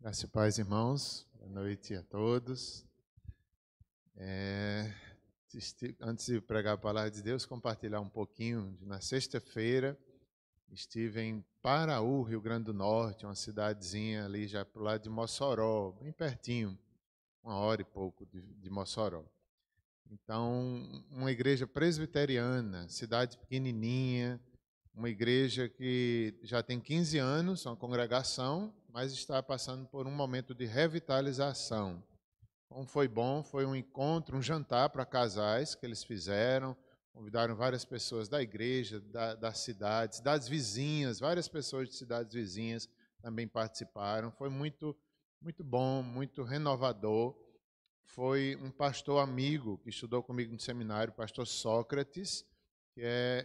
Graças e paz, irmãos. Boa noite a todos. Antes de pregar a palavra de Deus, compartilhar um pouquinho. Na sexta-feira, estive em Paraú, Rio Grande do Norte, uma cidadezinha ali já para o lado de Mossoró, bem pertinho, 1 hora e pouco de Mossoró. Então, uma igreja presbiteriana, cidade pequenininha, uma igreja que já tem 15 anos, uma congregação, mas está passando por um momento de revitalização. Como foi bom, foi um encontro, um jantar para casais que eles fizeram, convidaram várias pessoas da igreja, das cidades, das vizinhas, várias pessoas de cidades vizinhas também participaram. Foi muito, muito bom, muito renovador. Foi um pastor amigo que estudou comigo no seminário, o pastor Sócrates,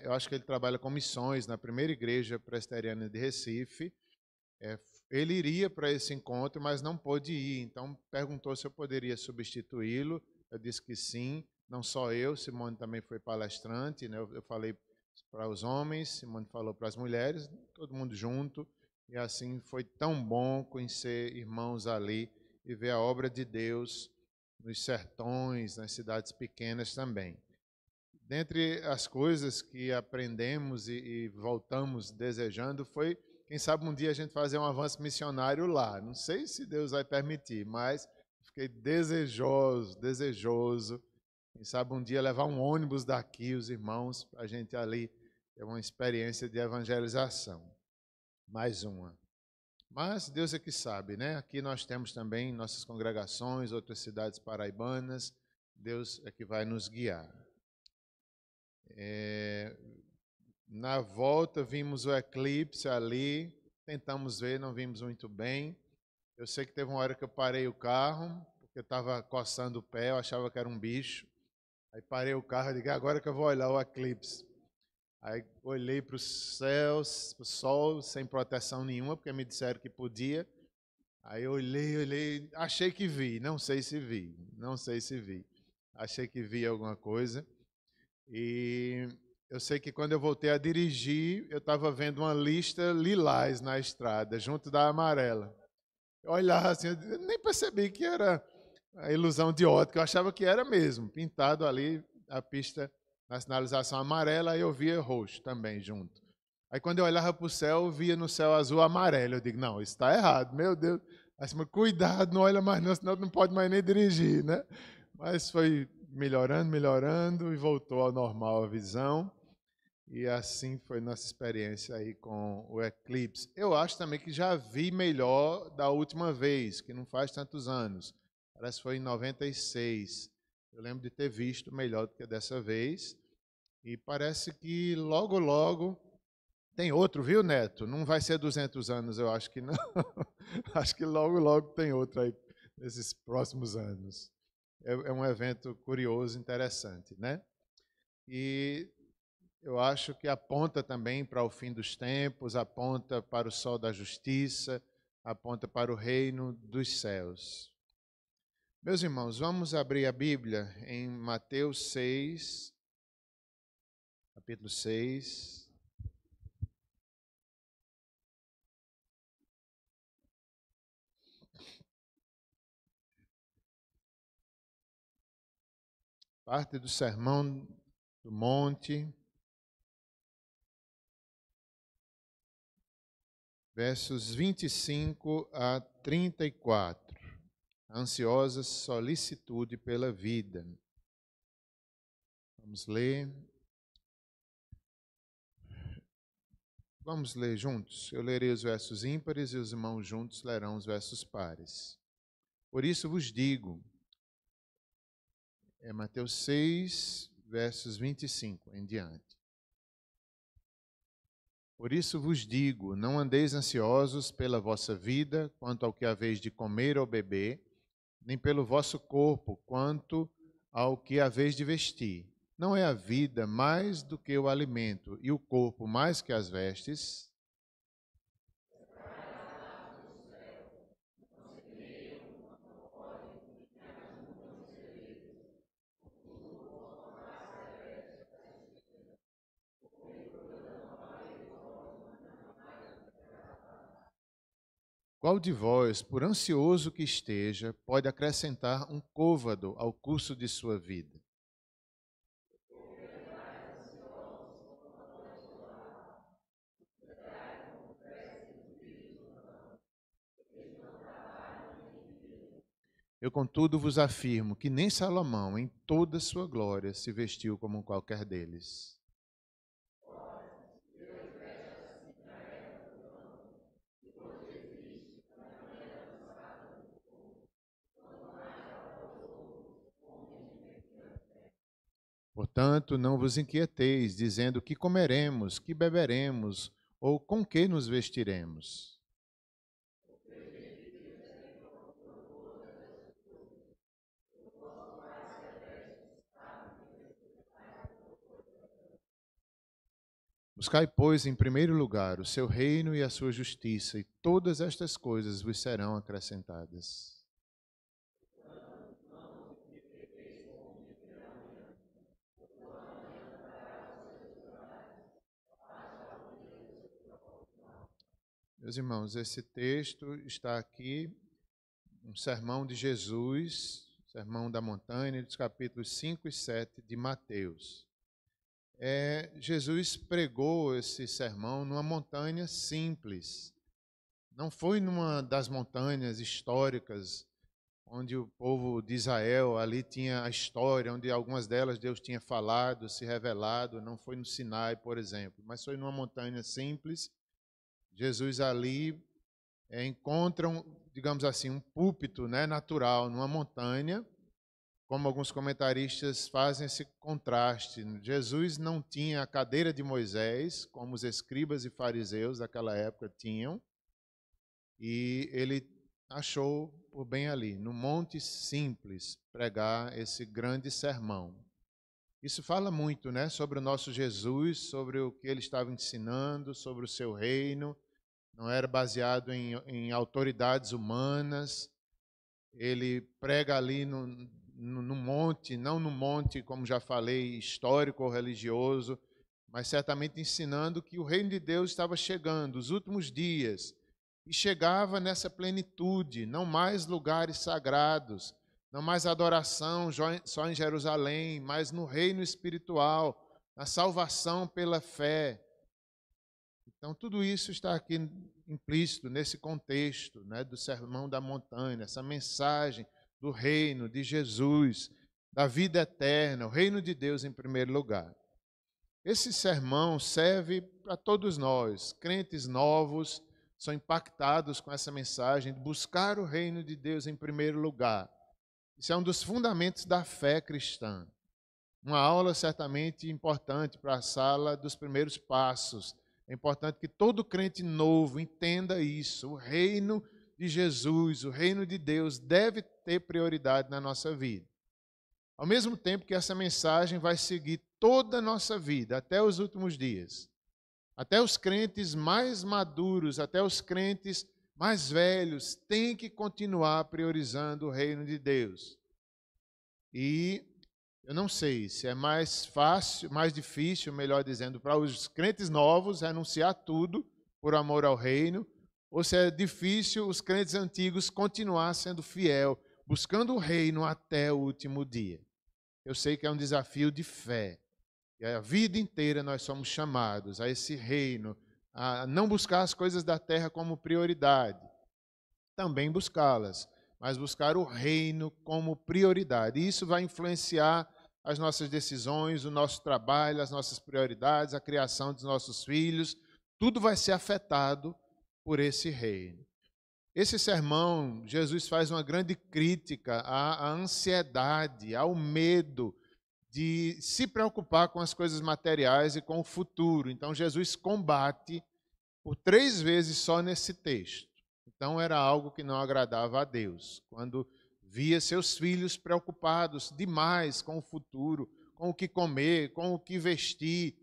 eu acho que ele trabalha com missões na primeira igreja presbiteriana de Recife. Ele iria para esse encontro, mas não pôde ir, então perguntou se eu poderia substituí-lo. Eu disse que sim, não só eu, Simone também foi palestrante, né? Eu falei para os homens, Simone falou para as mulheres, todo mundo junto, e assim foi tão bom conhecer irmãos ali e ver a obra de Deus nos sertões, nas cidades pequenas também. Dentre as coisas que aprendemos e voltamos desejando foi, quem sabe um dia a gente fazer um avanço missionário lá. Não sei se Deus vai permitir, mas fiquei desejoso. Quem sabe um dia levar um ônibus daqui, os irmãos, para a gente ali ter uma experiência de evangelização. Mais uma. Mas Deus é que sabe, né? Aqui nós temos também nossas congregações, outras cidades paraibanas. Deus é que vai nos guiar. Na volta vimos o eclipse ali, tentamos ver, não vimos muito bem. Eu sei que teve uma hora que eu parei o carro, porque eu estava coçando o pé, eu achava que era um bicho. Aí parei o carro e digo, agora que eu vou olhar o eclipse. Aí olhei para os céus, para o sol, sem proteção nenhuma, porque me disseram que podia. Aí olhei, achei que vi, não sei se vi. Achei que vi alguma coisa. E eu sei que quando eu voltei a dirigir, eu estava vendo uma lista lilás na estrada, junto da amarela. Eu olhava assim, eu nem percebi que era a ilusão de ótica, eu achava que era mesmo, pintado ali a pista na sinalização amarela, aí eu via roxo também junto. Aí quando eu olhava para o céu, eu via no céu azul amarelo. Eu digo, não, isso está errado, meu Deus. Assim, mas cuidado, não olha mais não, senão não pode mais nem dirigir, né? Mas foi melhorando e voltou ao normal a visão. E assim foi nossa experiência aí com o eclipse. Eu acho também que já vi melhor da última vez, que não faz tantos anos. Parece que foi em 96. Eu lembro de ter visto melhor do que dessa vez. E parece que logo, logo tem outro, viu, Neto? Não vai ser 200 anos, eu acho que não. Acho que logo, logo tem outro aí nesses próximos anos. É um evento curioso, interessante, né? E eu acho que aponta também para o fim dos tempos, aponta para o sol da justiça, aponta para o reino dos céus. Meus irmãos, vamos abrir a Bíblia em Mateus 6, capítulo 6. Parte do Sermão do Monte, versos 25 a 34. Ansiosa solicitude pela vida. Vamos ler. Vamos ler juntos? Eu lerei os versos ímpares e os irmãos juntos lerão os versos pares. Por isso vos digo, é Mateus 6, versos 25 em diante. Por isso vos digo, não andeis ansiosos pela vossa vida, quanto ao que haveis de comer ou beber, nem pelo vosso corpo, quanto ao que haveis de vestir. Não é a vida mais do que o alimento, e o corpo mais que as vestes? Qual de vós, por ansioso que esteja, pode acrescentar um côvado ao curso de sua vida? Eu, contudo, vos afirmo que nem Salomão, em toda sua glória, se vestiu como qualquer deles. Portanto, não vos inquieteis, dizendo que comeremos, que beberemos, ou com que nos vestiremos. Buscai, pois, em primeiro lugar o seu reino e a sua justiça, e todas estas coisas vos serão acrescentadas. Meus irmãos, esse texto está aqui, um sermão de Jesus, sermão da montanha, dos capítulos 5 e 7 de Mateus. Jesus pregou esse sermão numa montanha simples. Não foi numa das montanhas históricas, onde o povo de Israel ali tinha a história, onde algumas delas Deus tinha falado, se revelado. Não foi no Sinai, por exemplo, mas foi numa montanha simples. Jesus ali encontra, digamos assim, um púlpito, né, natural numa montanha, como alguns comentaristas fazem esse contraste. Jesus não tinha a cadeira de Moisés, como os escribas e fariseus daquela época tinham, e ele achou por bem ali, no monte simples, pregar esse grande sermão. Isso fala muito, né, sobre o nosso Jesus, sobre o que ele estava ensinando, sobre o seu reino. Não era baseado em autoridades humanas. Ele prega ali no monte, não no monte, como já falei, histórico ou religioso, mas certamente ensinando que o reino de Deus estava chegando, os últimos dias, e chegava nessa plenitude, não mais lugares sagrados, não mais adoração só em Jerusalém, mas no reino espiritual, na salvação pela fé. Então, tudo isso está aqui implícito nesse contexto, né, do Sermão da Montanha, essa mensagem do reino de Jesus, da vida eterna, o reino de Deus em primeiro lugar. Esse sermão serve para todos nós, crentes novos, são impactados com essa mensagem de buscar o reino de Deus em primeiro lugar. Isso é um dos fundamentos da fé cristã. Uma aula certamente importante para a sala dos primeiros passos. É importante que todo crente novo entenda isso. O reino de Jesus, o reino de Deus deve ter prioridade na nossa vida. Ao mesmo tempo que essa mensagem vai seguir toda a nossa vida, até os últimos dias. Até os crentes mais maduros, até os crentes mais velhos, têm que continuar priorizando o reino de Deus. E eu não sei se é mais fácil, mais difícil, melhor dizendo, para os crentes novos renunciar tudo por amor ao reino, ou se é difícil os crentes antigos continuar sendo fiel, buscando o reino até o último dia. Eu sei que é um desafio de fé. E a vida inteira nós somos chamados a esse reino, a não buscar as coisas da terra como prioridade, também buscá-las, mas buscar o reino como prioridade. E isso vai influenciar as nossas decisões, o nosso trabalho, as nossas prioridades, a criação dos nossos filhos. Tudo vai ser afetado por esse reino. Esse sermão, Jesus faz uma grande crítica à ansiedade, ao medo de se preocupar com as coisas materiais e com o futuro. Então, Jesus combate por 3 vezes só nesse texto. Então, era algo que não agradava a Deus. Quando via seus filhos preocupados demais com o futuro, com o que comer, com o que vestir,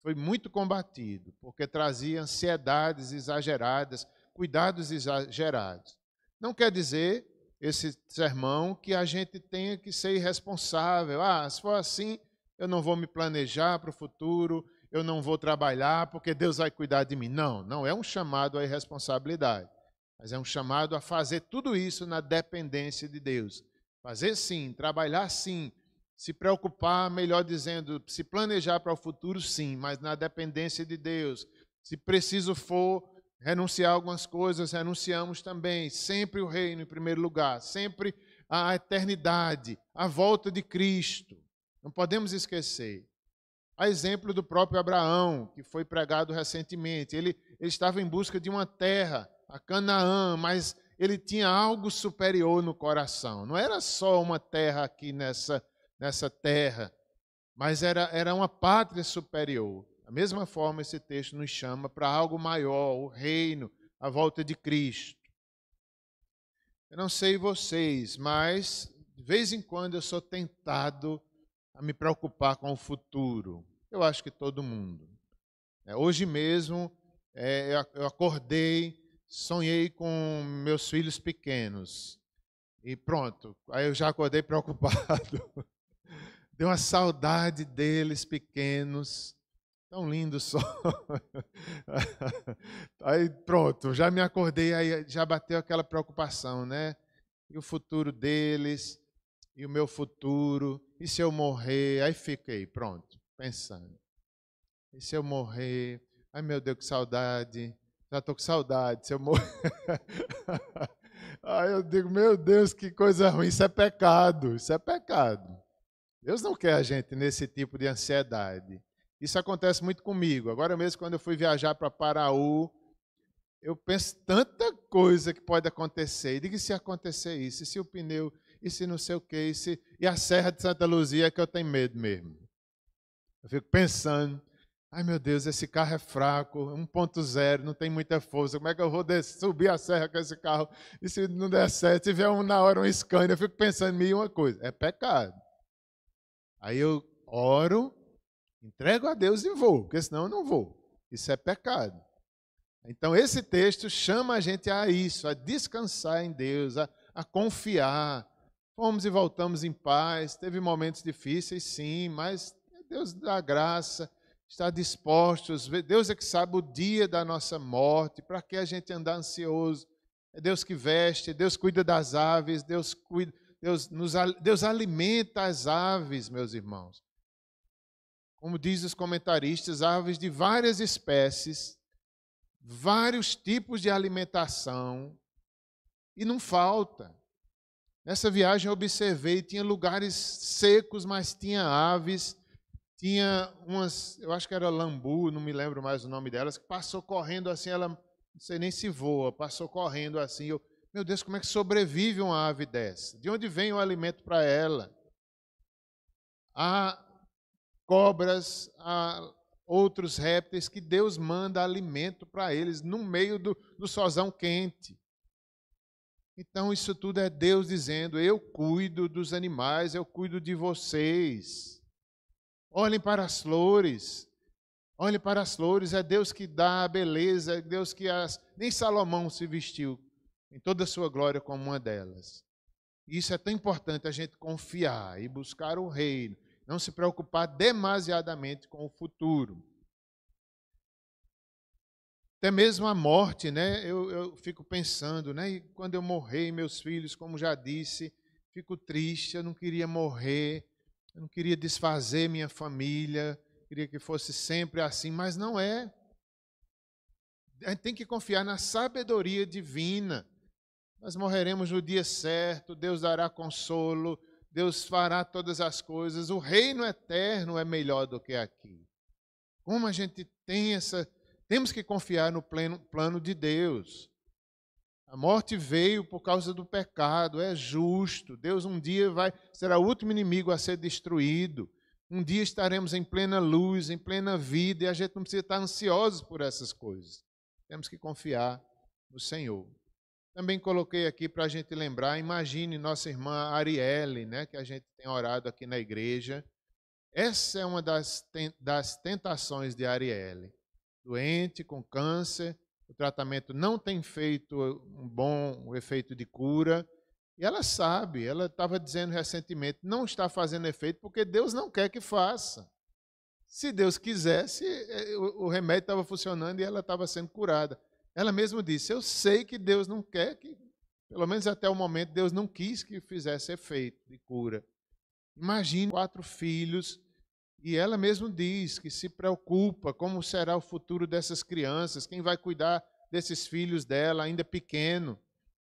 foi muito combatido, porque trazia ansiedades exageradas, cuidados exagerados. Não quer dizer esse sermão que a gente tenha que ser irresponsável. Se for assim, eu não vou me planejar para o futuro, eu não vou trabalhar porque Deus vai cuidar de mim. Não, não é um chamado à irresponsabilidade. mas é um chamado a fazer tudo isso na dependência de Deus. Fazer sim, trabalhar sim, se preocupar, melhor dizendo, se planejar para o futuro sim, mas na dependência de Deus. Se preciso for renunciar a algumas coisas, renunciamos também. Sempre o reino em primeiro lugar, sempre a eternidade, a volta de Cristo. Não podemos esquecer. A exemplo do próprio Abraão, que foi pregado recentemente. Ele estava em busca de uma terra, a Canaã, mas ele tinha algo superior no coração. Não era só uma terra aqui nessa terra, mas era uma pátria superior. Da mesma forma, esse texto nos chama para algo maior, o reino, a volta de Cristo. Eu não sei vocês, mas de vez em quando eu sou tentado a me preocupar com o futuro. Eu acho que todo mundo. Hoje mesmo eu acordei, sonhei com meus filhos pequenos. E pronto, aí eu já acordei preocupado. Deu uma saudade deles pequenos. Tão lindo só. Aí pronto, já me acordei, aí já bateu aquela preocupação, né? E o futuro deles, e o meu futuro, e se eu morrer? Aí fiquei, pronto, pensando. E se eu morrer? Ai meu Deus, que saudade. Já estou com saudade, se eu morrer. Aí eu digo, meu Deus, que coisa ruim, isso é pecado, isso é pecado. Deus não quer a gente nesse tipo de ansiedade. Isso acontece muito comigo. Agora mesmo, quando eu fui viajar para Paraú, eu penso tanta coisa que pode acontecer. E digo, e se acontecer isso? E se o pneu? E se não sei o quê? E a Serra de Santa Luzia, que eu tenho medo mesmo. Eu fico pensando, ai meu Deus, esse carro é fraco, 1.0, não tem muita força. Como é que eu vou subir a serra com esse carro? E se não der certo, se vier na hora um Scania, eu fico pensando em mim uma coisa, é pecado. Aí eu oro, entrego a Deus e vou, porque senão eu não vou. Isso é pecado. Então esse texto chama a gente a isso, a descansar em Deus, a confiar. Fomos e voltamos em paz, teve momentos difíceis sim, mas Deus dá graça, está dispostos. Deus é que sabe o dia da nossa morte, para que a gente andar ansioso. É Deus que veste, Deus cuida das aves, Deus alimenta as aves, meus irmãos. Como diz os comentaristas, aves de várias espécies, vários tipos de alimentação, e não falta. Nessa viagem eu observei, tinha lugares secos, mas tinha aves, tinha umas, eu acho que era lambu, não me lembro mais o nome delas, que passou correndo assim, ela não sei nem se voa, passou correndo assim, meu Deus, como é que sobrevive uma ave dessa? De onde vem o alimento para ela? Há cobras, há outros répteis que Deus manda alimento para eles no meio do solzão quente. Então isso tudo é Deus dizendo, eu cuido dos animais, eu cuido de vocês. Olhem para as flores. Olhem para as flores, é Deus que dá a beleza, é Deus que nem Salomão se vestiu em toda a sua glória como uma delas. E isso é tão importante, a gente confiar e buscar o reino, não se preocupar demasiadamente com o futuro. Até mesmo a morte, né? Eu fico pensando, né? E quando eu morrer, meus filhos, como já disse, fico triste, eu não queria morrer, eu não queria desfazer minha família, queria que fosse sempre assim, mas não é. A gente tem que confiar na sabedoria divina. Nós morreremos no dia certo, Deus dará consolo, Deus fará todas as coisas. O reino eterno é melhor do que aqui. Como a gente tem temos que confiar no plano de Deus. A morte veio por causa do pecado, é justo. Deus um dia será o último inimigo a ser destruído. Um dia estaremos em plena luz, em plena vida, e a gente não precisa estar ansiosos por essas coisas. Temos que confiar no Senhor. Também coloquei aqui para a gente lembrar, imagine nossa irmã Arielle, né, que a gente tem orado aqui na igreja. Essa é uma das tentações de Arielle. Doente, com câncer, o tratamento não tem feito um bom efeito de cura. E ela sabe, ela estava dizendo recentemente, não está fazendo efeito porque Deus não quer que faça. Se Deus quisesse, o remédio estava funcionando e ela estava sendo curada. ela mesma disse, eu sei que Deus não quer que, pelo menos até o momento, Deus não quis que fizesse efeito de cura. Imagine 4 filhos, e ela mesma diz que se preocupa como será o futuro dessas crianças, quem vai cuidar desses filhos dela ainda pequeno.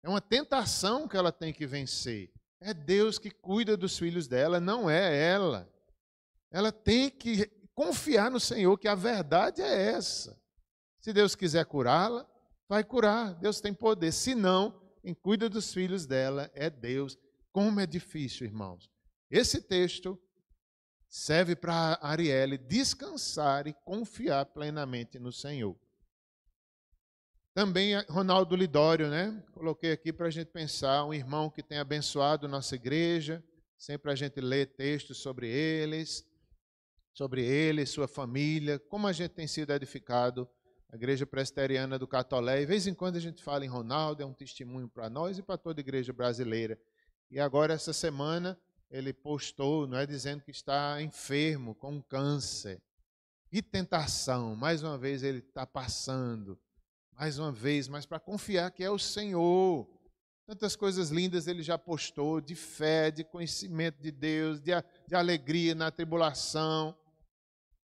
É uma tentação que ela tem que vencer. É Deus que cuida dos filhos dela, não é ela. Ela tem que confiar no Senhor, que a verdade é essa. Se Deus quiser curá-la, vai curar. Deus tem poder. Se não, quem cuida dos filhos dela é Deus. Como é difícil, irmãos. Esse texto serve para Arielle descansar e confiar plenamente no Senhor. Também Ronaldo Lidório, né? Coloquei aqui para a gente pensar, um irmão que tem abençoado nossa igreja, sempre a gente lê textos sobre ele, sua família, como a gente tem sido edificado, a igreja presbiteriana do Catolé. De vez em quando a gente fala em Ronaldo, é um testemunho para nós e para toda a igreja brasileira. E agora, essa semana, ele postou, não é, dizendo que está enfermo com um câncer. Que tentação, mais uma vez ele está passando, mais uma vez, mas para confiar que é o Senhor. Tantas coisas lindas ele já postou, de fé, de conhecimento de Deus, de alegria na tribulação.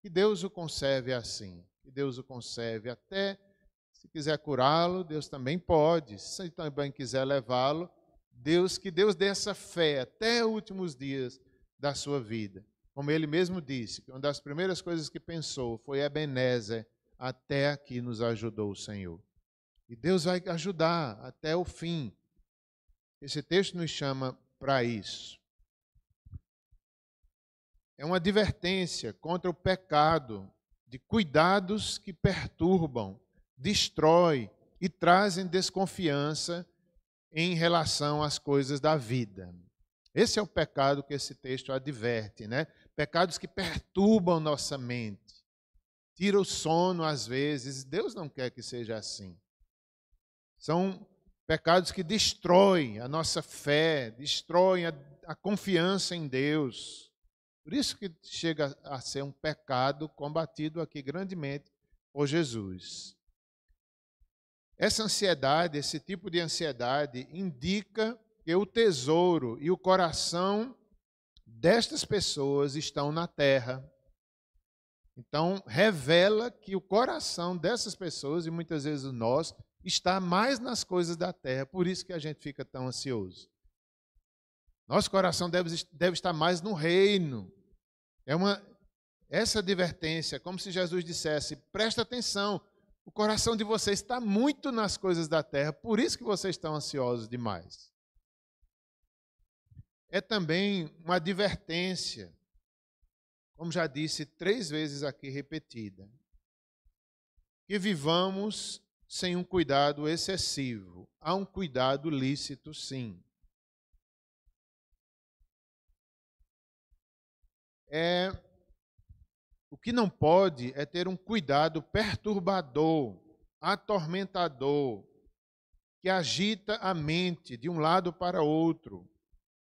Que Deus o conserve assim, que Deus o conserve até, se quiser curá-lo, Deus também pode, se também quiser levá-lo, que Deus dê essa fé até os últimos dias da sua vida. Como ele mesmo disse, que uma das primeiras coisas que pensou foi Ebenezer, até aqui nos ajudou o Senhor. E Deus vai ajudar até o fim. Esse texto nos chama para isso. É uma advertência contra o pecado, de cuidados que perturbam, destroem e trazem desconfiança em relação às coisas da vida. Esse é o pecado que esse texto adverte, né? Pecados que perturbam nossa mente, tiram o sono às vezes. Deus não quer que seja assim. São pecados que destroem a nossa fé, destroem a confiança em Deus. Por isso que chega a ser um pecado combatido aqui grandemente por Jesus. Essa ansiedade, esse tipo de ansiedade, indica que o tesouro e o coração destas pessoas estão na terra. Então, revela que o coração dessas pessoas, e muitas vezes o nosso, está mais nas coisas da terra. Por isso que a gente fica tão ansioso. Nosso coração deve estar mais no reino. Essa advertência, como se Jesus dissesse, presta atenção, o coração de vocês está muito nas coisas da terra, por isso que vocês estão ansiosos demais. É também uma advertência, como já disse 3 vezes aqui repetida, que vivamos sem um cuidado excessivo. Há um cuidado lícito, sim. O que não pode é ter um cuidado perturbador, atormentador, que agita a mente de um lado para outro.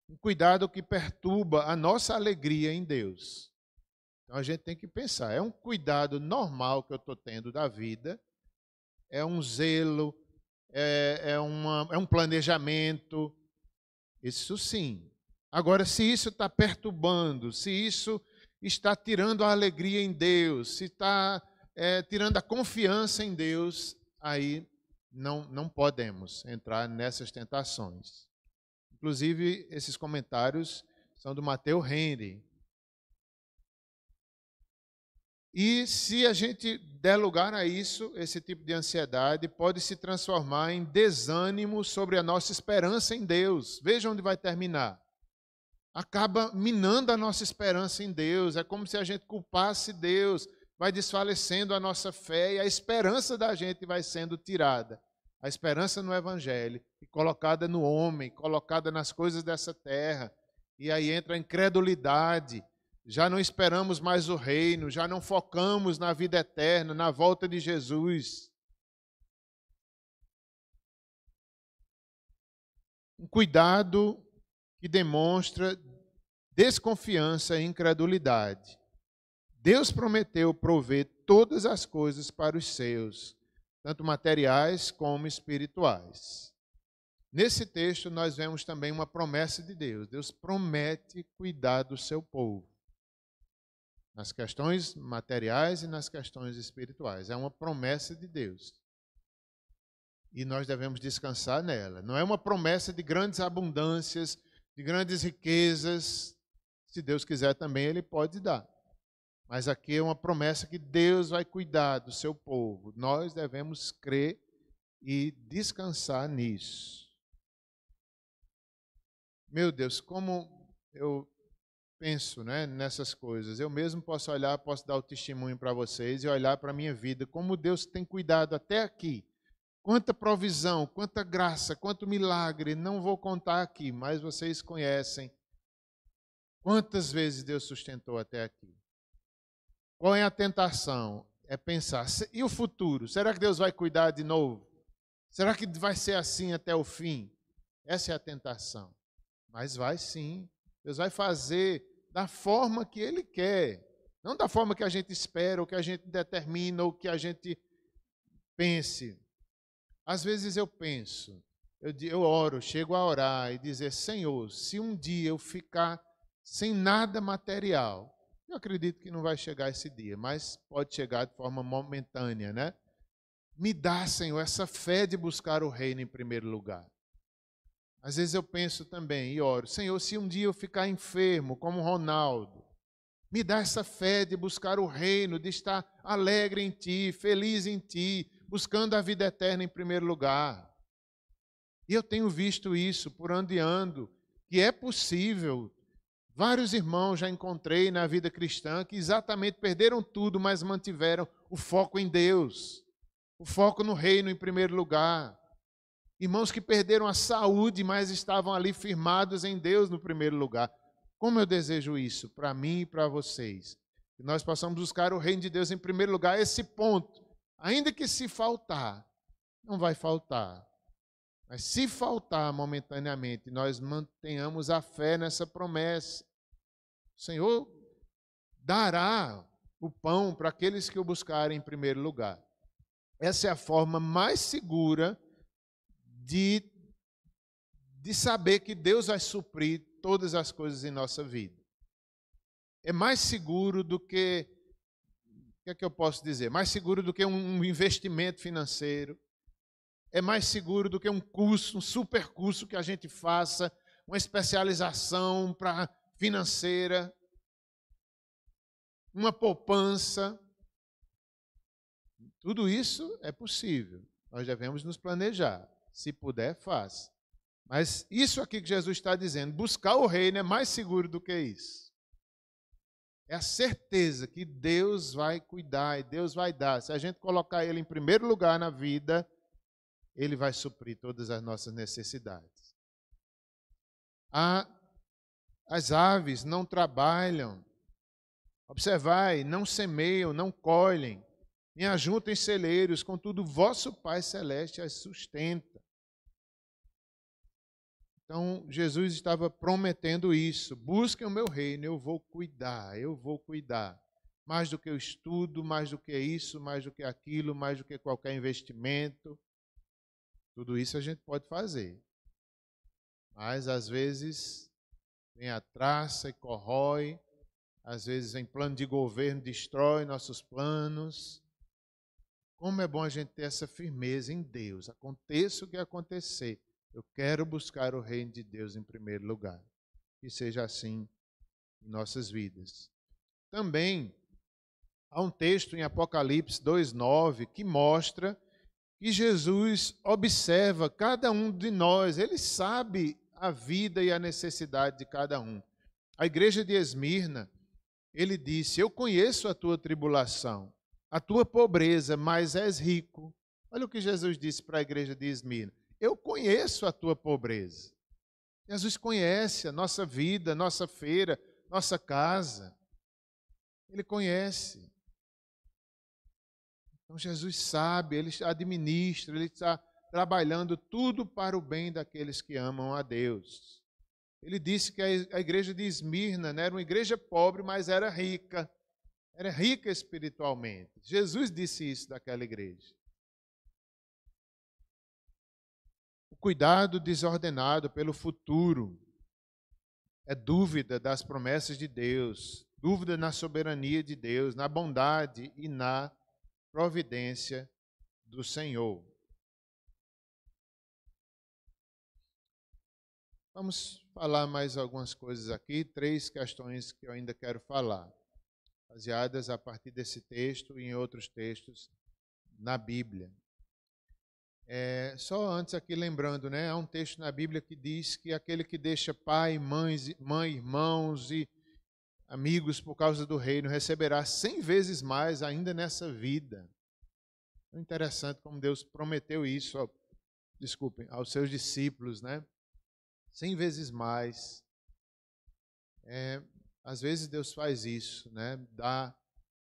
Um cuidado que perturba a nossa alegria em Deus. Então a gente tem que pensar, é um cuidado normal que eu estou tendo da vida, é um zelo, é um planejamento, isso sim. Agora, se isso está perturbando, se isso está tirando a alegria em Deus, se está tirando a confiança em Deus, aí não podemos entrar nessas tentações. Inclusive, esses comentários são do Matteo Henry. E se a gente der lugar a isso, esse tipo de ansiedade pode se transformar em desânimo sobre a nossa esperança em Deus. Veja onde vai terminar. Acaba minando a nossa esperança em Deus. É como se a gente culpasse Deus, vai desfalecendo a nossa fé e a esperança da gente vai sendo tirada. A esperança no Evangelho, e colocada no homem, colocada nas coisas dessa terra. E aí entra a incredulidade. Já não esperamos mais o reino, já não focamos na vida eterna, na volta de Jesus. Um cuidado que demonstra desconfiança e incredulidade. Deus prometeu prover todas as coisas para os seus. tanto materiais como espirituais. Nesse texto, nós vemos também uma promessa de Deus. Deus promete cuidar do seu povo, nas questões materiais e nas questões espirituais. É uma promessa de Deus. E nós devemos descansar nela. Não é uma promessa de grandes abundâncias, de grandes riquezas. Se Deus quiser também, Ele pode dar. Mas aqui é uma promessa que Deus vai cuidar do seu povo. Nós devemos crer e descansar nisso. Meu Deus, como eu penso, né, nessas coisas. Eu mesmo posso olhar, posso dar o testemunho para vocês e olhar para a minha vida, como Deus tem cuidado até aqui. Quanta provisão, quanta graça, quanto milagre, não vou contar aqui, mas vocês conhecem. Quantas vezes Deus sustentou até aqui? Qual é a tentação? É pensar, e o futuro? Será que Deus vai cuidar de novo? Será que vai ser assim até o fim? Essa é a tentação. Mas vai sim. Deus vai fazer da forma que Ele quer. Não da forma que a gente espera, ou que a gente determina, ou que a gente pense. Às vezes eu penso, eu oro, chego a orar e dizer, Senhor, se um dia eu ficar sem nada material, eu acredito que não vai chegar esse dia, mas pode chegar de forma momentânea, né? Me dá, Senhor, essa fé de buscar o reino em primeiro lugar. Às vezes eu penso também e oro, Senhor, se um dia eu ficar enfermo, como Ronaldo, me dá essa fé de buscar o reino, de estar alegre em Ti, feliz em Ti, buscando a vida eterna em primeiro lugar. E eu tenho visto isso por onde ando, que é possível. Vários irmãos já encontrei na vida cristã que exatamente perderam tudo, mas mantiveram o foco em Deus, o foco no reino em primeiro lugar. Irmãos que perderam a saúde, mas estavam ali firmados em Deus no primeiro lugar. Como eu desejo isso para mim e para vocês. Que nós possamos buscar o reino de Deus em primeiro lugar, esse ponto. Ainda que se faltar, não vai faltar. Mas se faltar momentaneamente, nós mantenhamos a fé nessa promessa. O Senhor dará o pão para aqueles que o buscarem em primeiro lugar. Essa é a forma mais segura de saber que Deus vai suprir todas as coisas em nossa vida. É mais seguro do que, o que é que eu posso dizer? Mais seguro do que um investimento financeiro. É mais seguro do que um curso, um super curso que a gente faça, uma especialização para financeira, uma poupança. Tudo isso é possível. Nós devemos nos planejar. Se puder, faça. Mas isso aqui que Jesus está dizendo, buscar o reino é mais seguro do que isso. É a certeza que Deus vai cuidar e Deus vai dar. Se a gente colocar Ele em primeiro lugar na vida, Ele vai suprir todas as nossas necessidades. As aves não trabalham. Observai, não semeiam, não colhem, nem ajuntam em celeiros, contudo, vosso Pai Celeste as sustenta. Então, Jesus estava prometendo isso. Busquem o meu reino, eu vou cuidar, eu vou cuidar. Mais do que o estudo, mais do que isso, mais do que aquilo, mais do que qualquer investimento. Tudo isso a gente pode fazer. Mas, às vezes, vem a traça e corrói. Às vezes, em plano de governo, destrói nossos planos. Como é bom a gente ter essa firmeza em Deus. Aconteça o que acontecer. Eu quero buscar o reino de Deus em primeiro lugar. Que seja assim em nossas vidas. Também há um texto em Apocalipse 2:9 que mostra que Jesus observa cada um de nós. Ele sabe a vida e a necessidade de cada um. A igreja de Esmirna, ele disse, eu conheço a tua tribulação, a tua pobreza, mas és rico. Olha o que Jesus disse para a igreja de Esmirna. Eu conheço a tua pobreza. Jesus conhece a nossa vida, nossa feira, nossa casa. Ele conhece. Então Jesus sabe, Ele administra, Ele está trabalhando tudo para o bem daqueles que amam a Deus. Ele disse que a igreja de Esmirna, né, era uma igreja pobre, mas era rica espiritualmente. Jesus disse isso daquela igreja. cuidado desordenado pelo futuro, é dúvida das promessas de Deus, dúvida na soberania de Deus, na bondade e na providência do Senhor. Vamos falar mais algumas coisas aqui, 3 questões que eu ainda quero falar, baseadas a partir desse texto e em outros textos na Bíblia. Só antes aqui lembrando, há um texto na Bíblia que diz que aquele que deixa pai, mãe, irmãos e amigos por causa do reino receberá 100 vezes mais ainda nessa vida. É interessante como Deus prometeu isso, aos seus discípulos, 100 vezes mais. Às vezes Deus faz isso,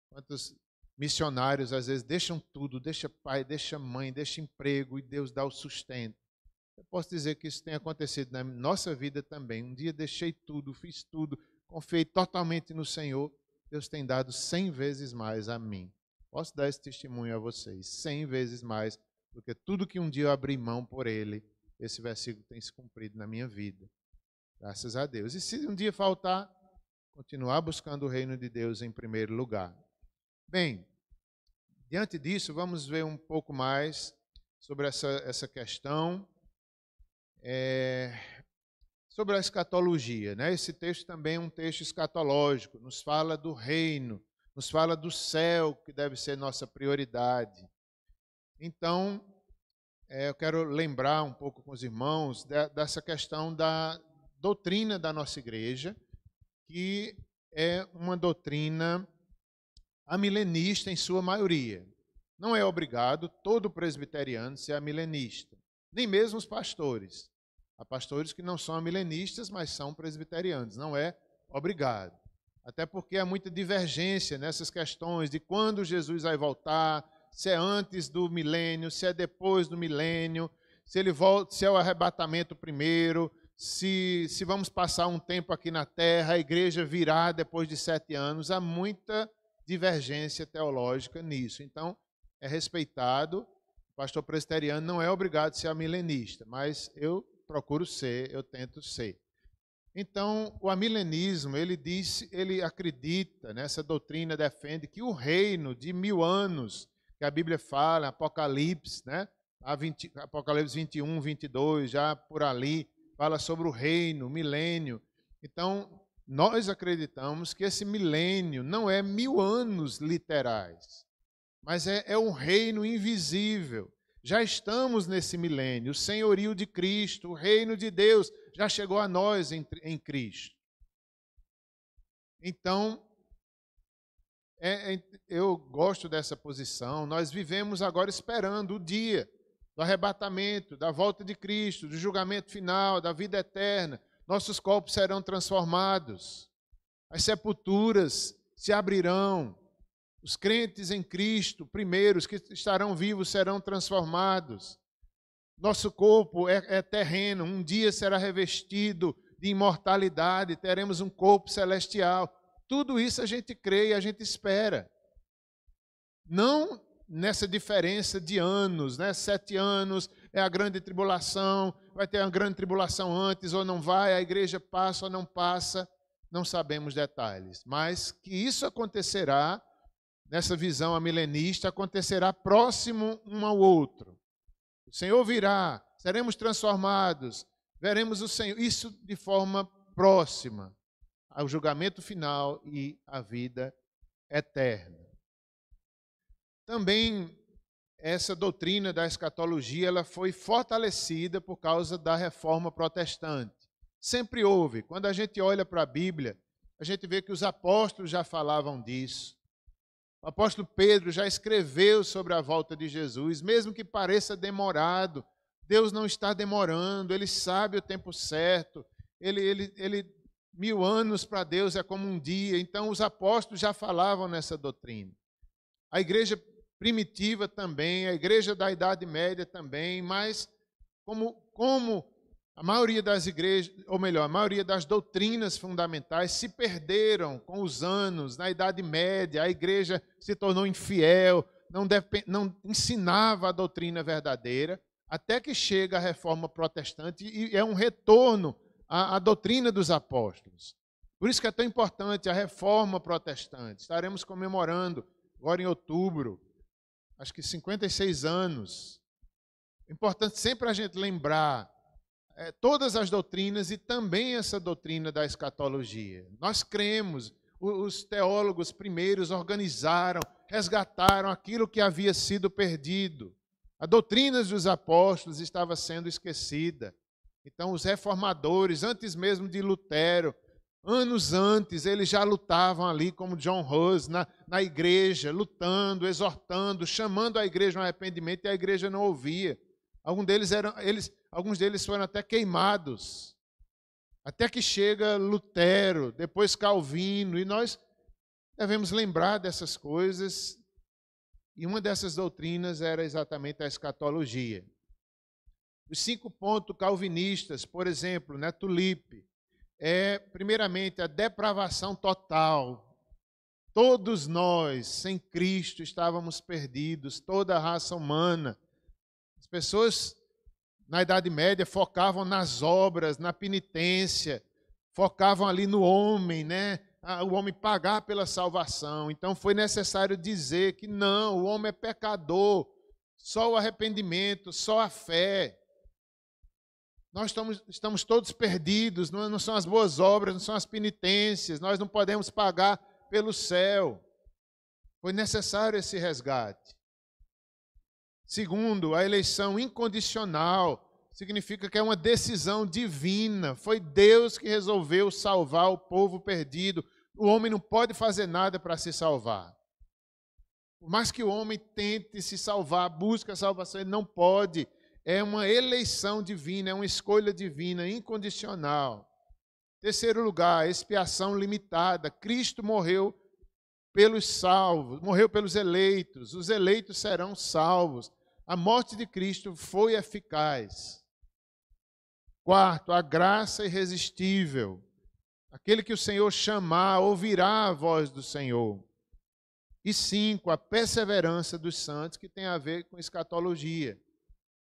Quantos missionários às vezes deixam tudo, deixa pai, deixa mãe, deixa emprego e Deus dá o sustento. Eu posso dizer que isso tem acontecido na nossa vida também. Um dia deixei tudo, fiz tudo, confiei totalmente no Senhor. Deus tem dado 100 vezes mais a mim. Posso dar esse testemunho a vocês, 100 vezes mais, porque tudo que um dia eu abri mão por Ele, esse versículo tem se cumprido na minha vida. Graças a Deus. E se um dia faltar, continuar buscando o reino de Deus em primeiro lugar. Bem, diante disso, vamos ver um pouco mais sobre essa questão, sobre a escatologia. Esse texto também é um texto escatológico, nos fala do reino, nos fala do céu, que deve ser nossa prioridade. Então, eu quero lembrar um pouco com os irmãos dessa questão da doutrina da nossa igreja, que é uma doutrina amilenista em sua maioria. Não é obrigado todo presbiteriano ser amilenista, nem mesmo os pastores. Há pastores que não são amilenistas, mas são presbiterianos. Não é obrigado. Até porque há muita divergência nessas questões de quando Jesus vai voltar, se é antes do milênio, se é depois do milênio, se ele volta, se é o arrebatamento primeiro, se vamos passar um tempo aqui na terra, a igreja virá depois de 7 anos. Há muita divergência teológica nisso. Então, é respeitado. O pastor presbiteriano não é obrigado a ser amilenista, mas eu procuro ser, eu tento ser. Então, o amilenismo, ele acredita, essa doutrina defende que o reino de 1000 anos, que a Bíblia fala, Apocalipse, Apocalipse 21, 22, já por ali, fala sobre o reino, o milênio. Então, nós acreditamos que esse milênio não é 1000 anos literais, mas é um reino invisível. Já estamos nesse milênio, o senhorio de Cristo, o reino de Deus já chegou a nós em Cristo. Então, eu gosto dessa posição. Nós vivemos agora esperando o dia do arrebatamento, da volta de Cristo, do julgamento final, da vida eterna. Nossos corpos serão transformados, as sepulturas se abrirão, os crentes em Cristo, primeiros que estarão vivos, serão transformados. Nosso corpo é terreno, um dia será revestido de imortalidade, teremos um corpo celestial. Tudo isso a gente crê e a gente espera. Não nessa diferença de anos, 7 anos é a grande tribulação, vai ter uma grande tribulação antes ou não vai, a igreja passa ou não passa, não sabemos detalhes. Mas que isso acontecerá, nessa visão amilenista, acontecerá próximo um ao outro. O Senhor virá, seremos transformados, veremos o Senhor, isso de forma próxima ao julgamento final e à vida eterna. Também essa doutrina da escatologia ela foi fortalecida por causa da reforma protestante. Sempre houve. Quando a gente olha para a Bíblia, a gente vê que os apóstolos já falavam disso. O apóstolo Pedro já escreveu sobre a volta de Jesus, mesmo que pareça demorado. Deus não está demorando, Ele sabe o tempo certo. 1000 anos para Deus é como um dia. Então, os apóstolos já falavam nessa doutrina. A igreja primitiva também, a igreja da Idade Média também, mas como a maioria das igrejas, ou melhor, a maioria das doutrinas fundamentais se perderam com os anos. Na Idade Média, a igreja se tornou infiel, não ensinava a doutrina verdadeira. até que chega a Reforma Protestante e é um retorno à doutrina dos apóstolos. Por isso que é tão importante a Reforma Protestante. Estaremos comemorando agora em outubro, acho que 56 anos. É importante sempre a gente lembrar todas as doutrinas e também essa doutrina da escatologia. Nós cremos, os teólogos primeiros organizaram, resgataram aquilo que havia sido perdido. A doutrina dos apóstolos estava sendo esquecida. Então, os reformadores, antes mesmo de Lutero, anos antes, eles já lutavam ali, como John Hus, na igreja, lutando, exortando, chamando a igreja ao arrependimento, e a igreja não ouvia. Alguns deles foram até queimados. Até que chega Lutero, depois Calvino, e nós devemos lembrar dessas coisas. E uma dessas doutrinas era exatamente a escatologia. Os 5 pontos calvinistas, por exemplo, Tulipe, primeiramente, a depravação total. Todos nós, sem Cristo, estávamos perdidos, toda a raça humana. As pessoas, na Idade Média, focavam nas obras, na penitência, focavam ali no homem, o homem pagar pela salvação. Então foi necessário dizer que não, o homem é pecador, só o arrependimento, só a fé. Nós estamos todos perdidos, não são as boas obras, não são as penitências, nós não podemos pagar pelo céu. Foi necessário esse resgate. Segundo, a eleição incondicional significa que é uma decisão divina. Foi Deus que resolveu salvar o povo perdido. O homem não pode fazer nada para se salvar. Por mais que o homem tente se salvar, busque a salvação, ele não pode. É uma eleição divina, é uma escolha divina, incondicional. Terceiro lugar, expiação limitada. Cristo morreu pelos salvos, morreu pelos eleitos. Os eleitos serão salvos. A morte de Cristo foi eficaz. Quarto, a graça irresistível. Aquele que o Senhor chamar, ouvirá a voz do Senhor. E 5, a perseverança dos santos, que tem a ver com escatologia.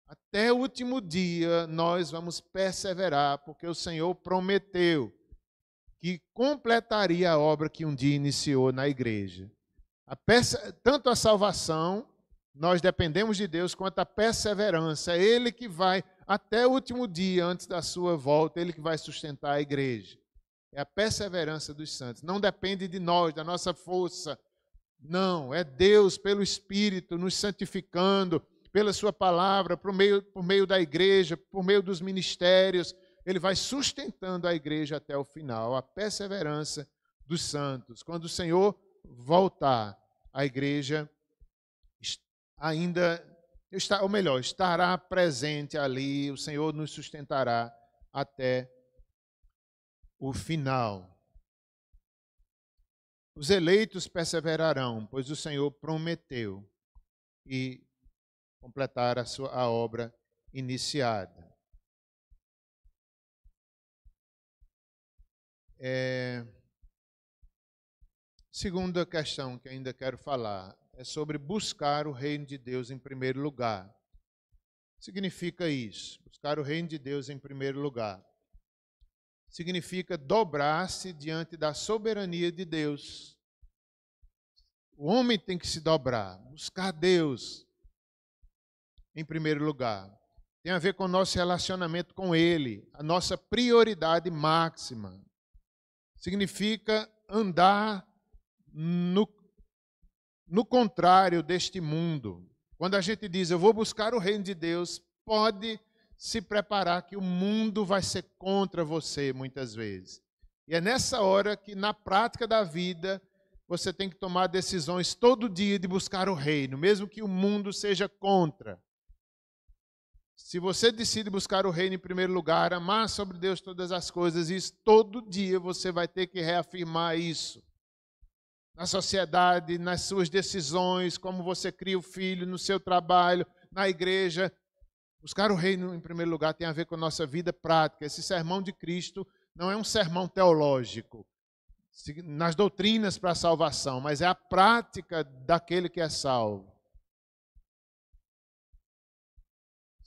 Até o último dia nós vamos perseverar, porque o Senhor prometeu que completaria a obra que um dia iniciou na igreja. Tanto a salvação, nós dependemos de Deus, quanto a perseverança. É Ele que vai, até o último dia, antes da sua volta, Ele que vai sustentar a igreja. É a perseverança dos santos. Não depende de nós, da nossa força. Não, é Deus, pelo Espírito, nos santificando, pela sua palavra, por meio da igreja, por meio dos ministérios. Ele vai sustentando a igreja até o final. A perseverança dos santos. Quando o Senhor voltar, a igreja ainda estará presente ali, o Senhor nos sustentará até o final. Os eleitos perseverarão, pois o Senhor prometeu e completar a obra iniciada. Segunda questão que ainda quero falar é sobre buscar o reino de Deus em primeiro lugar. O que significa isso? Buscar o reino de Deus em primeiro lugar. Significa dobrar-se diante da soberania de Deus. O homem tem que se dobrar, buscar Deus em primeiro lugar. Tem a ver com o nosso relacionamento com Ele, a nossa prioridade máxima. Significa andar no contrário deste mundo. Quando a gente diz, eu vou buscar o reino de Deus, pode se preparar que o mundo vai ser contra você muitas vezes. E é nessa hora que, na prática da vida, você tem que tomar decisões todo dia de buscar o reino, mesmo que o mundo seja contra. Se você decide buscar o reino em primeiro lugar, amar sobre Deus todas as coisas, isso todo dia você vai ter que reafirmar isso. Na sociedade, nas suas decisões, como você cria o filho, no seu trabalho, na igreja. Buscar o reino em primeiro lugar tem a ver com a nossa vida prática. Esse sermão de Cristo não é um sermão teológico, nas doutrinas para a salvação, mas é a prática daquele que é salvo.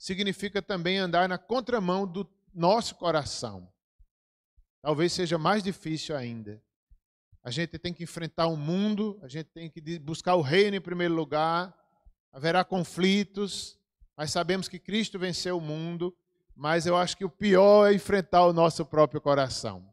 significa também andar na contramão do nosso coração. Talvez seja mais difícil ainda. A gente tem que enfrentar o mundo, a gente tem que buscar o reino em primeiro lugar, haverá conflitos, mas sabemos que Cristo venceu o mundo, mas eu acho que o pior é enfrentar o nosso próprio coração.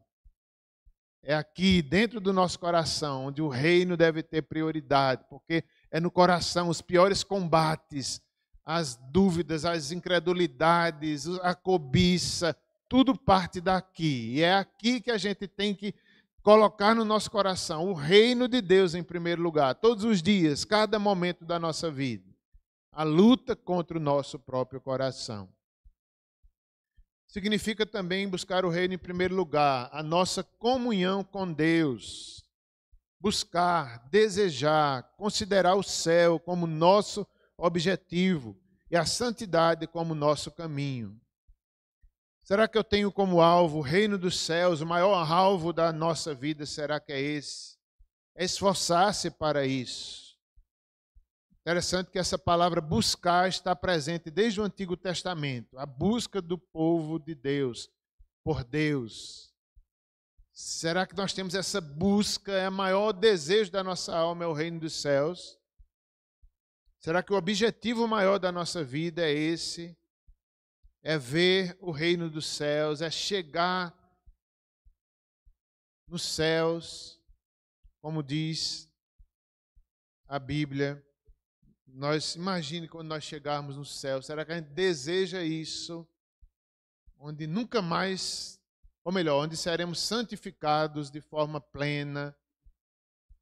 É aqui, dentro do nosso coração, onde o reino deve ter prioridade, porque é no coração os piores combates, as dúvidas, as incredulidades, a cobiça, tudo parte daqui. E é aqui que a gente tem que colocar no nosso coração o reino de Deus em primeiro lugar, todos os dias, cada momento da nossa vida. A luta contra o nosso próprio coração. Significa também buscar o reino em primeiro lugar, a nossa comunhão com Deus. Buscar, desejar, considerar o céu como nosso objetivo e a santidade como nosso caminho. Será que eu tenho como alvo o reino dos céus? O maior alvo da nossa vida, será que é esse? É esforçar-se para isso. Interessante que essa palavra buscar está presente desde o Antigo Testamento. A busca do povo de Deus, por Deus. Será que nós temos essa busca? É o maior desejo da nossa alma, é o reino dos céus? Será que o objetivo maior da nossa vida é esse? É ver o reino dos céus, é chegar nos céus, como diz a Bíblia. Imagine quando nós chegarmos no céu, será que a gente deseja isso? Onde nunca mais, ou melhor, onde seremos santificados de forma plena,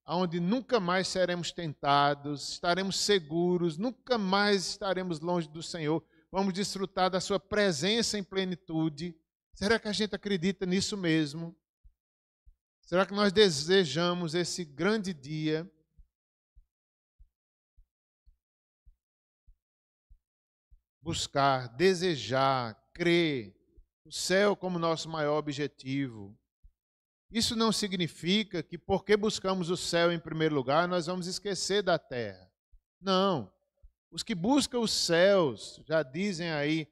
onde nunca mais seremos tentados, estaremos seguros, nunca mais estaremos longe do Senhor. Vamos desfrutar da sua presença em plenitude. Será que a gente acredita nisso mesmo? Será que nós desejamos esse grande dia? Buscar, desejar, crer, o céu como nosso maior objetivo. Isso não significa que porque buscamos o céu em primeiro lugar, nós vamos esquecer da terra. Não. Os que buscam os céus, já dizem aí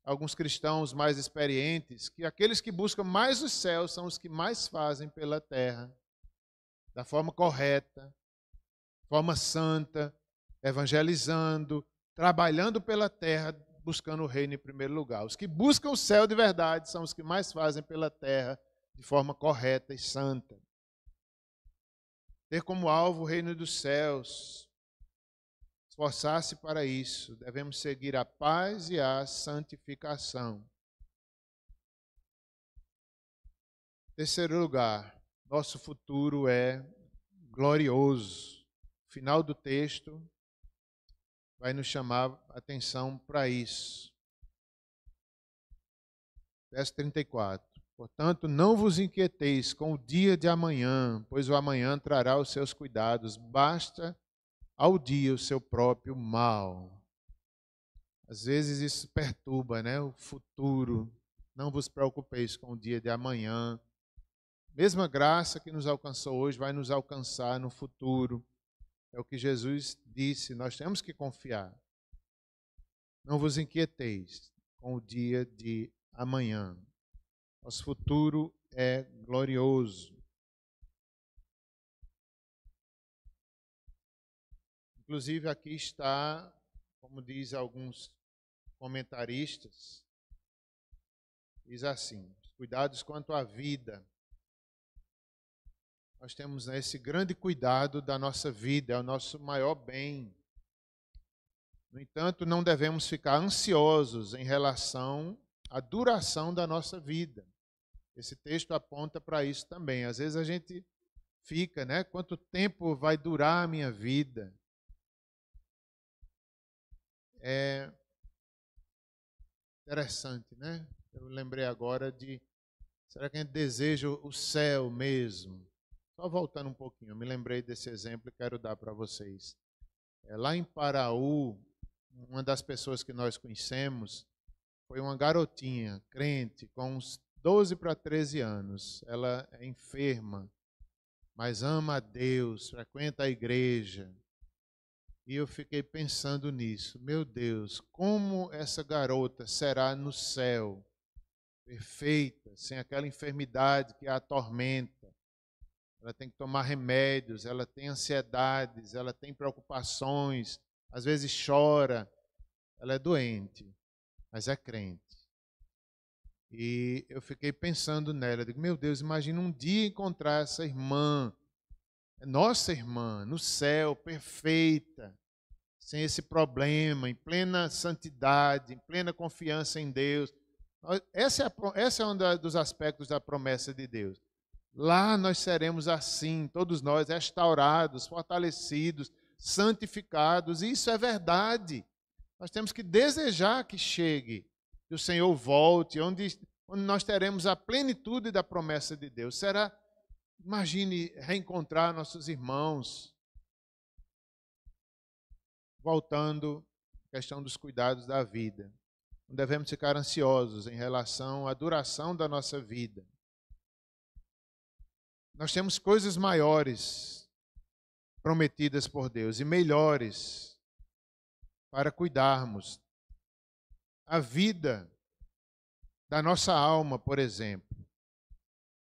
alguns cristãos mais experientes, que aqueles que buscam mais os céus são os que mais fazem pela terra, da forma correta, forma santa, evangelizando, trabalhando pela terra, buscando o reino em primeiro lugar. Os que buscam o céu de verdade são os que mais fazem pela terra de forma correta e santa. Ter como alvo o reino dos céus, esforçar-se para isso, devemos seguir a paz e a santificação. Terceiro lugar, nosso futuro é glorioso. O final do texto vai nos chamar a atenção para isso. Verso 34. Portanto, não vos inquieteis com o dia de amanhã, pois o amanhã trará os seus cuidados. Basta ao dia o seu próprio mal. Às vezes isso perturba, né? O futuro. Não vos preocupeis com o dia de amanhã. Mesma graça que nos alcançou hoje vai nos alcançar no futuro. É o que Jesus disse, nós temos que confiar. Não vos inquieteis com o dia de amanhã. Nosso futuro é glorioso. Inclusive aqui está, como diz alguns comentaristas, diz assim, cuidados quanto à vida. Nós temos esse grande cuidado da nossa vida, é o nosso maior bem. No entanto, não devemos ficar ansiosos em relação à duração da nossa vida. Esse texto aponta para isso também. Às vezes a gente fica, né? Quanto tempo vai durar a minha vida? É interessante, né? Eu lembrei agora de, será que a gente deseja o céu mesmo? Só voltando um pouquinho, eu me lembrei desse exemplo e quero dar para vocês. Lá em Paraú, uma das pessoas que nós conhecemos foi uma garotinha, crente, com uns 12 para 13 anos. Ela é enferma, mas ama a Deus, frequenta a igreja. E eu fiquei pensando nisso. Meu Deus, como essa garota será no céu, perfeita, sem aquela enfermidade que a atormenta. Ela tem que tomar remédios, ela tem ansiedades, ela tem preocupações, às vezes chora. Ela é doente, mas é crente. E eu fiquei pensando nela. Eu digo, meu Deus, imagina um dia encontrar essa irmã, nossa irmã, no céu, perfeita, sem esse problema, em plena santidade, em plena confiança em Deus. Essa é um dos aspectos da promessa de Deus. Lá nós seremos assim, todos nós, restaurados, fortalecidos, santificados. E isso é verdade. Nós temos que desejar que chegue, que o Senhor volte, onde nós teremos a plenitude da promessa de Deus. Será, imagine reencontrar nossos irmãos, voltando à questão dos cuidados da vida. Não devemos ficar ansiosos em relação à duração da nossa vida. Nós temos coisas maiores prometidas por Deus e melhores para cuidarmos. A vida da nossa alma, por exemplo,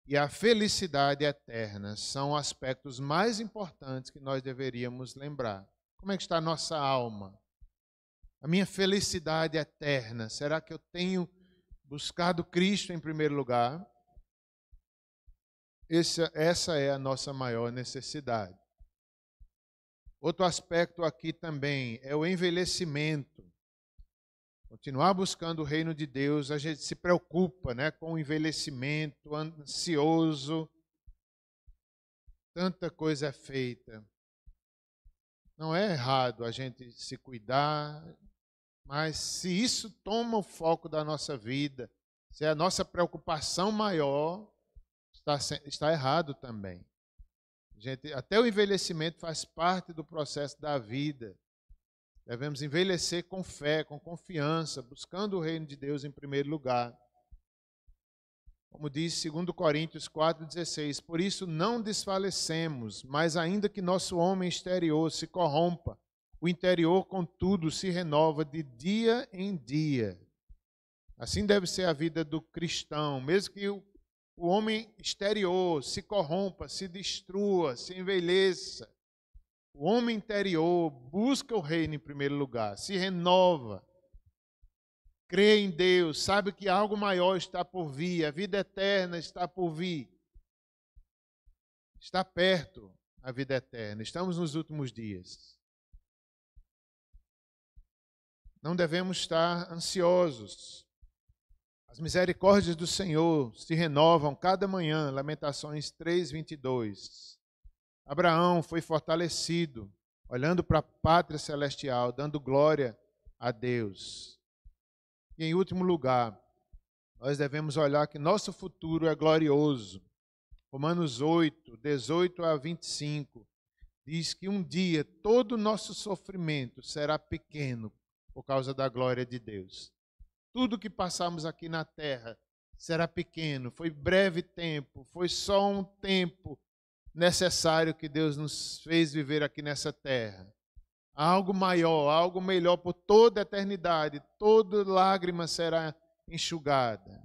e a felicidade eterna são aspectos mais importantes que nós deveríamos lembrar. Como é que está a nossa alma? A minha felicidade eterna, será que eu tenho buscado Cristo em primeiro lugar? Essa é a nossa maior necessidade. Outro aspecto aqui também é o envelhecimento. Continuar buscando o reino de Deus, a gente se preocupa, né, com o envelhecimento, ansioso. Tanta coisa é feita. Não é errado a gente se cuidar, mas se isso toma o foco da nossa vida, se é a nossa preocupação maior, está errado também. Até o envelhecimento faz parte do processo da vida. Devemos envelhecer com fé, com confiança, buscando o reino de Deus em primeiro lugar. Como diz 2 Coríntios 4,16, por isso não desfalecemos, mas ainda que nosso homem exterior se corrompa, o interior, contudo, se renova de dia em dia. Assim deve ser a vida do cristão, mesmo que o homem exterior se corrompa, se destrua, se envelheça. O homem interior busca o reino em primeiro lugar, se renova, crê em Deus, sabe que algo maior está por vir, a vida eterna está por vir. Está perto a vida eterna, estamos nos últimos dias. Não devemos estar ansiosos. As misericórdias do Senhor se renovam cada manhã, Lamentações 3:22. Abraão foi fortalecido, olhando para a pátria celestial, dando glória a Deus. E em último lugar, nós devemos olhar que nosso futuro é glorioso. Romanos 8:18-25, diz que um dia todo o nosso sofrimento será pequeno por causa da glória de Deus. Tudo que passamos aqui na terra será pequeno, foi breve tempo, foi só um tempo necessário que Deus nos fez viver aqui nessa terra. Algo maior, algo melhor por toda a eternidade, toda lágrima será enxugada.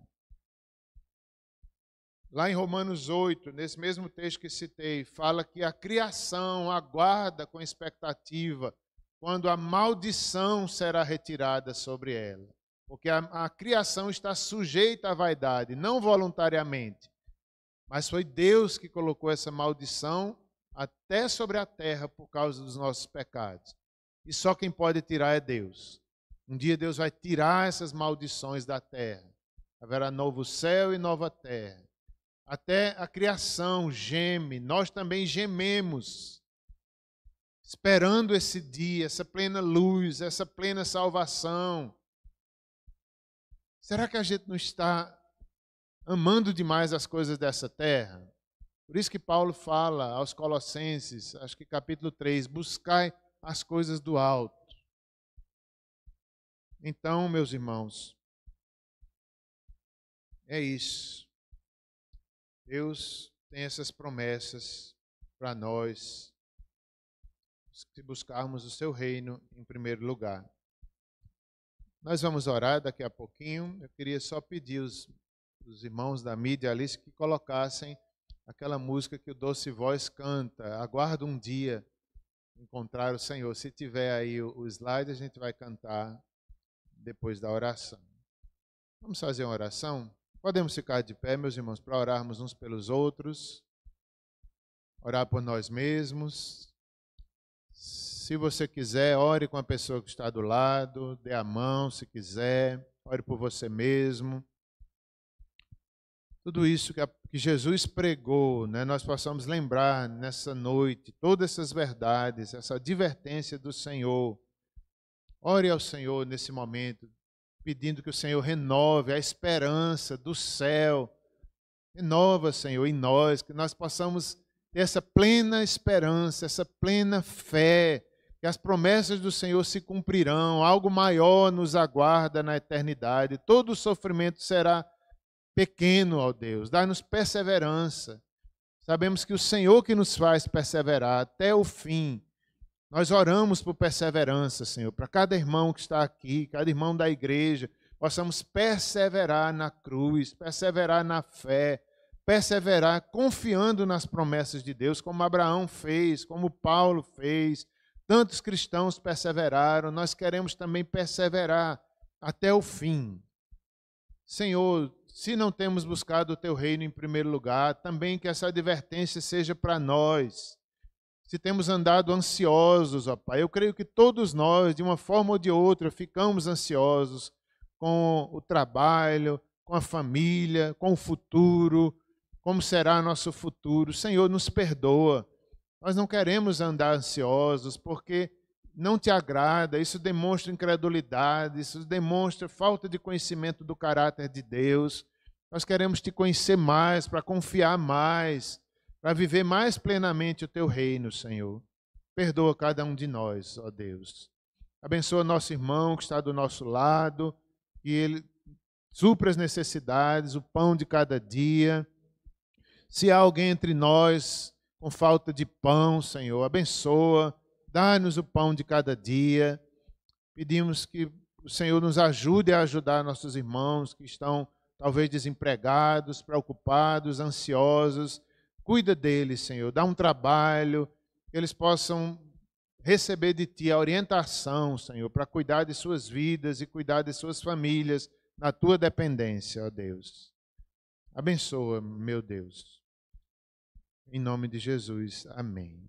Lá em Romanos 8, nesse mesmo texto que citei, fala que a criação aguarda com expectativa quando a maldição será retirada sobre ela. Porque a criação está sujeita à vaidade, não voluntariamente. Mas foi Deus que colocou essa maldição até sobre a terra por causa dos nossos pecados. E só quem pode tirar é Deus. Um dia Deus vai tirar essas maldições da terra. Haverá novo céu e nova terra. Até a criação geme, nós também gememos, esperando esse dia, essa plena luz, essa plena salvação. Será que a gente não está amando demais as coisas dessa terra? Por isso que Paulo fala aos Colossenses, acho que capítulo 3, buscai as coisas do alto. Então, meus irmãos, é isso. Deus tem essas promessas para nós. O se buscarmos o seu reino em primeiro lugar. Nós vamos orar daqui a pouquinho. Eu queria só pedir os irmãos da mídia ali que colocassem aquela música que o Doce Voz canta, Aguardo um Dia Encontrar o Senhor. Se tiver aí o slide, a gente vai cantar depois da oração. Vamos fazer uma oração? Podemos ficar de pé, meus irmãos, para orarmos uns pelos outros, orar por nós mesmos. Se você quiser, ore com a pessoa que está do lado, dê a mão se quiser, ore por você mesmo. Tudo isso que Jesus pregou, né, nós possamos lembrar nessa noite, todas essas verdades, essa advertência do Senhor. Ore ao Senhor nesse momento, pedindo que o Senhor renove a esperança do céu. Renova, Senhor, em nós, que nós possamos ter essa plena esperança, essa plena fé, que as promessas do Senhor se cumprirão, algo maior nos aguarda na eternidade. Todo o sofrimento será pequeno, ó Deus. Dá-nos perseverança. Sabemos que o Senhor que nos faz perseverar até o fim. Nós oramos por perseverança, Senhor, para cada irmão que está aqui, cada irmão da igreja, possamos perseverar na cruz, perseverar na fé, perseverar confiando nas promessas de Deus, como Abraão fez, como Paulo fez. Tantos cristãos perseveraram, nós queremos também perseverar até o fim. Senhor, se não temos buscado o Teu reino em primeiro lugar, também que essa advertência seja para nós. Se temos andado ansiosos, ó Pai, eu creio que todos nós, de uma forma ou de outra, ficamos ansiosos com o trabalho, com a família, com o futuro, como será nosso futuro. Senhor, nos perdoa. Nós não queremos andar ansiosos porque não te agrada, isso demonstra incredulidade, isso demonstra falta de conhecimento do caráter de Deus. Nós queremos te conhecer mais, para confiar mais, para viver mais plenamente o teu reino, Senhor. Perdoa cada um de nós, ó Deus. Abençoa nosso irmão que está do nosso lado, que ele supra as necessidades, o pão de cada dia. Se há alguém entre nós com falta de pão, Senhor, abençoa, dá-nos o pão de cada dia. Pedimos que o Senhor nos ajude a ajudar nossos irmãos que estão talvez desempregados, preocupados, ansiosos. Cuida deles, Senhor, dá um trabalho, que eles possam receber de Ti a orientação, Senhor, para cuidar de suas vidas e cuidar de suas famílias na Tua dependência, ó Deus. Abençoa, meu Deus. Em nome de Jesus, amém.